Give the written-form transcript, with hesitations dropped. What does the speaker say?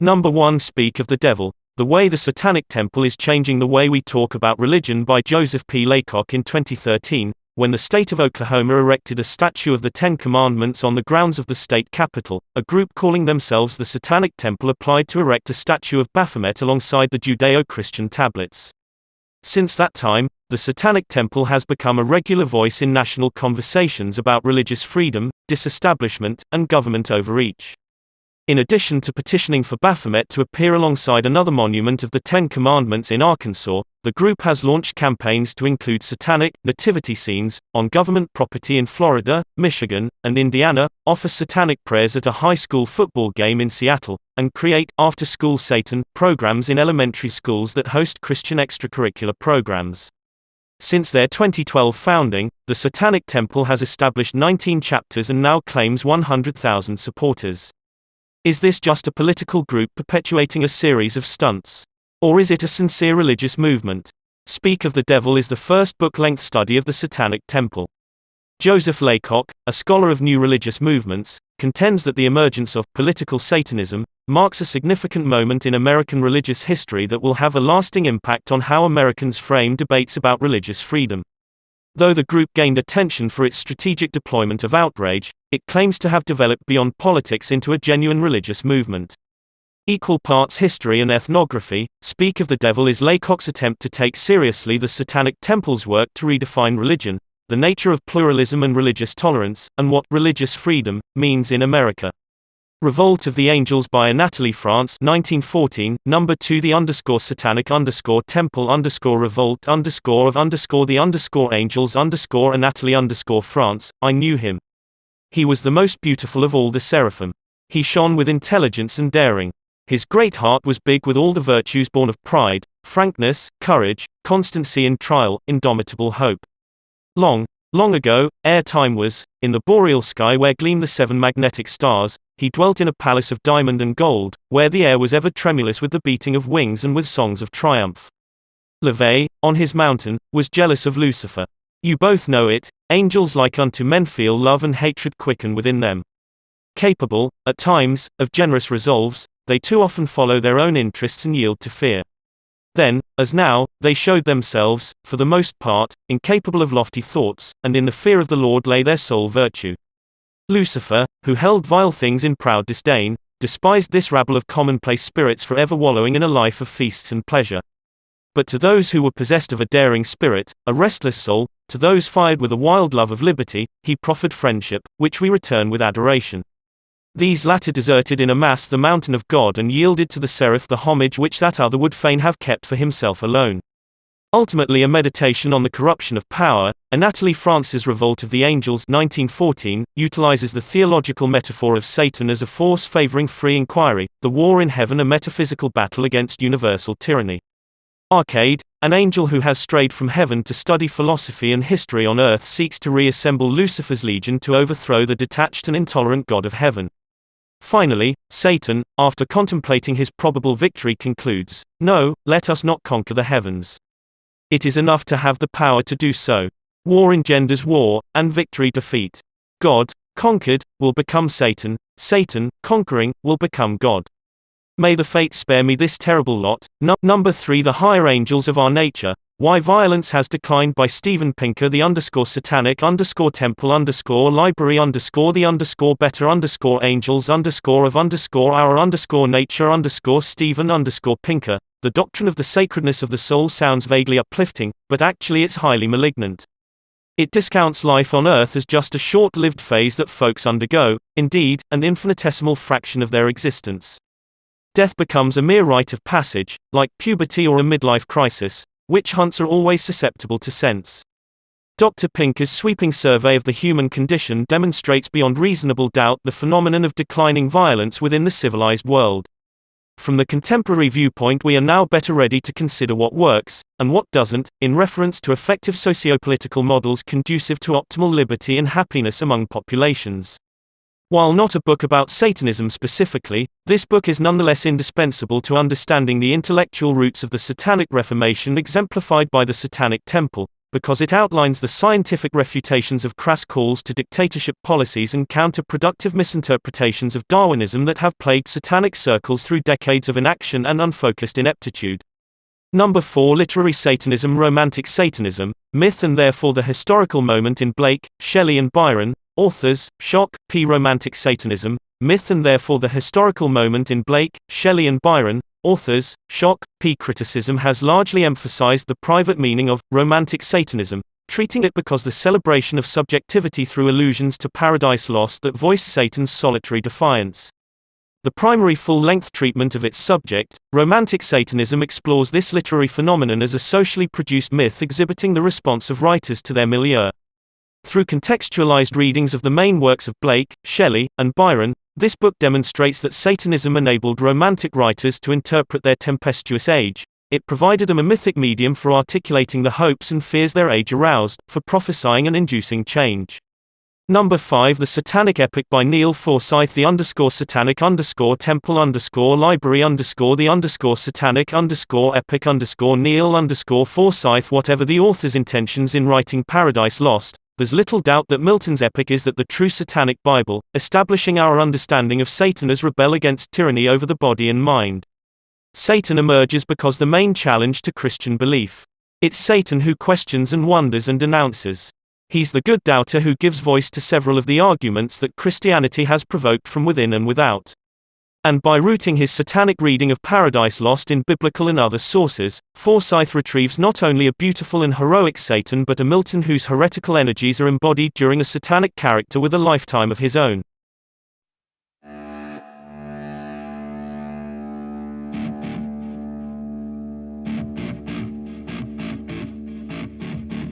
Number 1. Speak of the Devil. The Way the Satanic Temple is Changing the Way We Talk About Religion by Joseph P. Laycock. In 2013, when the state of Oklahoma erected a statue of the Ten Commandments on the grounds of the state capitol, a group calling themselves the Satanic Temple applied to erect a statue of Baphomet alongside the Judeo-Christian tablets. Since that time, the Satanic Temple has become a regular voice in national conversations about religious freedom, disestablishment, and government overreach. In addition to petitioning for Baphomet to appear alongside another monument of the Ten Commandments in Arkansas, the group has launched campaigns to include satanic nativity scenes on government property in Florida, Michigan, and Indiana, offer satanic prayers at a high school football game in Seattle, and create after-school Satan programs in elementary schools that host Christian extracurricular programs. Since their 2012 founding, the Satanic Temple has established 19 chapters and now claims 100,000 supporters. Is this just a political group perpetuating a series of stunts? Or is it a sincere religious movement? Speak of the Devil is the first book-length study of the Satanic Temple. Joseph Laycock, a scholar of new religious movements, contends that the emergence of political Satanism marks a significant moment in American religious history that will have a lasting impact on how Americans frame debates about religious freedom. Though the group gained attention for its strategic deployment of outrage, it claims to have developed beyond politics into a genuine religious movement. Equal parts history and ethnography, Speak of the Devil is Laycock's attempt to take seriously the Satanic Temple's work to redefine religion, the nature of pluralism and religious tolerance, and what religious freedom means in America. Revolt of the Angels by Anatole France 1914, Number 2 The _satanic _temple _revolt of the angels Anatole France, I knew him. He was the most beautiful of all the seraphim. He shone with intelligence and daring. His great heart was big with all the virtues born of pride, frankness, courage, constancy in trial, indomitable hope. Long ago, ere time was, in the boreal sky where gleam the 7 magnetic stars, he dwelt in a palace of diamond and gold, where the air was ever tremulous with the beating of wings and with songs of triumph. Leve, on his mountain, was jealous of Lucifer. You both know it, angels like unto men feel love and hatred quicken within them. Capable, at times, of generous resolves, they too often follow their own interests and yield to fear. Then, as now, they showed themselves, for the most part, incapable of lofty thoughts, and in the fear of the Lord lay their sole virtue. Lucifer, who held vile things in proud disdain, despised this rabble of commonplace spirits forever wallowing in a life of feasts and pleasure. But to those who were possessed of a daring spirit, a restless soul, to those fired with a wild love of liberty, he proffered friendship, which we return with adoration. These latter deserted in a mass the mountain of God and yielded to the seraph the homage which that other would fain have kept for himself alone. Ultimately a meditation on the corruption of power, Anatole France's Revolt of the Angels 1914, utilizes the theological metaphor of Satan as a force favoring free inquiry, the war in heaven a metaphysical battle against universal tyranny. Arcade, an angel who has strayed from heaven to study philosophy and history on earth seeks to reassemble Lucifer's legion to overthrow the detached and intolerant God of heaven. Finally, Satan, after contemplating his probable victory concludes, "No, let us not conquer the heavens. It is enough to have the power to do so. War engenders war, and victory defeat. God, conquered, will become Satan, Satan, conquering, will become God. May the fates spare me this terrible lot." Number 3 The Higher Angels of Our Nature, Why Violence Has Declined by Steven Pinker The _satanic _temple _library the better angels of our nature Steven Pinker. The doctrine of the sacredness of the soul sounds vaguely uplifting, but actually it's highly malignant. It discounts life on earth as just a short-lived phase that folks undergo, indeed, an infinitesimal fraction of their existence. Death becomes a mere rite of passage, like puberty or a midlife crisis. Witch hunts are always susceptible to sense. Dr. Pinker's sweeping survey of the human condition demonstrates beyond reasonable doubt the phenomenon of declining violence within the civilized world. From the contemporary viewpoint, we are now better ready to consider what works, and what doesn't, in reference to effective sociopolitical models conducive to optimal liberty and happiness among populations. While not a book about Satanism specifically, this book is nonetheless indispensable to understanding the intellectual roots of the Satanic Reformation exemplified by the Satanic Temple, because it outlines the scientific refutations of crass calls to dictatorship policies and counterproductive misinterpretations of Darwinism that have plagued satanic circles through decades of inaction and unfocused ineptitude. Number 4. Literary Satanism. Romantic Satanism, myth and therefore the historical moment in Blake, Shelley and Byron. Authors, Shock, P. Romantic Satanism, myth and therefore the historical moment in Blake, Shelley and Byron. Authors, Shock, P. Criticism has largely emphasized the private meaning of romantic Satanism, treating it because the celebration of subjectivity through allusions to Paradise Lost that voice Satan's solitary defiance. The primary full-length treatment of its subject, Romantic Satanism, explores this literary phenomenon as a socially produced myth exhibiting the response of writers to their milieu. Through contextualized readings of the main works of Blake, Shelley, and Byron, this book demonstrates that Satanism enabled Romantic writers to interpret their tempestuous age. It provided them a mythic medium for articulating the hopes and fears their age aroused, for prophesying and inducing change. Number 5. The Satanic Epic by Neil Forsyth. The _satanic _temple library the _satanic epic Neil Forsyth. Whatever the author's intentions in writing Paradise Lost, there's little doubt that Milton's epic is the true satanic Bible, establishing our understanding of Satan as rebel against tyranny over the body and mind. Satan emerges because the main challenge to Christian belief. It's Satan who questions and wonders and denounces. He's the good doubter who gives voice to several of the arguments that Christianity has provoked from within and without. And by rooting his satanic reading of Paradise Lost in biblical and other sources, Forsyth retrieves not only a beautiful and heroic Satan but a Milton whose heretical energies are embodied during a satanic character with a lifetime of his own.